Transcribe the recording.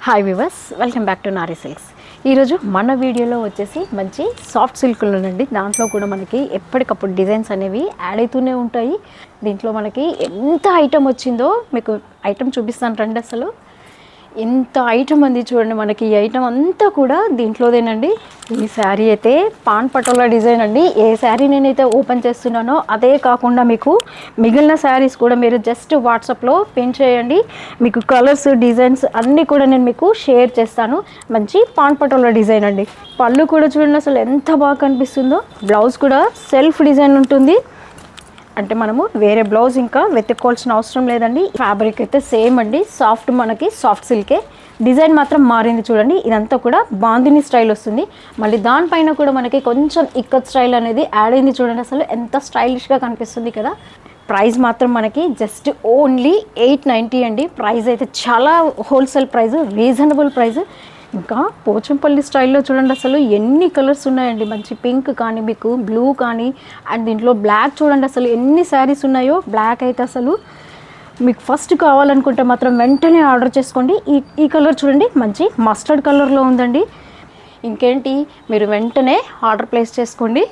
Hi viewers, welcome back to Nari silks. ఈరోజు మన వీడియోలో వచ్చేసి మంచి సాఫ్ట్ సిల్క్లు అండి. దాంట్లో కూడా మనకి ఎప్పటికప్పుడు డిజైన్స్ అనేవి యాడ్ అవుతూనే ఉంటాయి. దీంట్లో మనకి ఎంత ఐటమ్ వచ్చిందో మీకు ఐటమ్ చూపిస్తాను రండి. అసలు ఎంత ఐటమ్ అంది చూడండి. మనకి ఈ ఐటమ్ అంతా కూడా దీంట్లోదేనండి. ఈ శారీ అయితే పాన్ పటోలా డిజైన్ అండి. ఏ శారీ నేనైతే ఓపెన్ చేస్తున్నానో అదే కాకుండా మీకు మిగిలిన శారీస్ కూడా మీరు జస్ట్ వాట్సాప్లో పిన్ చేయండి. మీకు కలర్స్ డిజైన్స్ అన్నీ కూడా నేను మీకు షేర్ చేస్తాను. మంచి పాన్ పటోలా డిజైన్ అండి. పళ్ళు కూడా చూడండి అసలు ఎంత బాగా కనిపిస్తుందో. బ్లౌజ్ కూడా సెల్ఫ్ డిజైన్ ఉంటుంది. అంటే మనము వేరే బ్లౌజ్ ఇంకా వెతుక్కోవాల్సిన అవసరం లేదండి. ఫ్యాబ్రిక్ అయితే సేమ్ అండి. సాఫ్ట్, మనకి సాఫ్ట్ సిల్కే. డిజైన్ మాత్రం మారింది చూడండి. ఇదంతా కూడా బాందిని స్టైల్ వస్తుంది. మళ్ళీ దానిపైన కూడా మనకి కొంచెం ఇక్కత్ స్టైల్ అనేది యాడ్ అయింది చూడండి. అసలు ఎంత స్టైలిష్గా కనిపిస్తుంది కదా. ప్రైస్ మాత్రం మనకి జస్ట్ ఓన్లీ 890 అండి. ప్రైస్ అయితే చాలా హోల్సేల్ ప్రైస్, రీజనబుల్ ప్రైస్. ఇంకా పోచంపల్లి స్టైల్లో చూడండి అసలు ఎన్ని కలర్స్ ఉన్నాయండి. మంచి పింక్ కానీ, మీకు బ్లూ కానీ, అండ్ దీంట్లో బ్లాక్ చూడండి అసలు ఎన్ని శారీస్ ఉన్నాయో. బ్లాక్ అయితే అసలు మీకు ఫస్ట్ కావాలనుకుంటే మాత్రం వెంటనే ఆర్డర్ చేసుకోండి. ఈ కలర్ చూడండి, మంచి మస్టర్డ్ కలర్లో ఉందండి. ఇంకేంటి, మీరు వెంటనే ఆర్డర్ ప్లేస్ చేసుకోండి.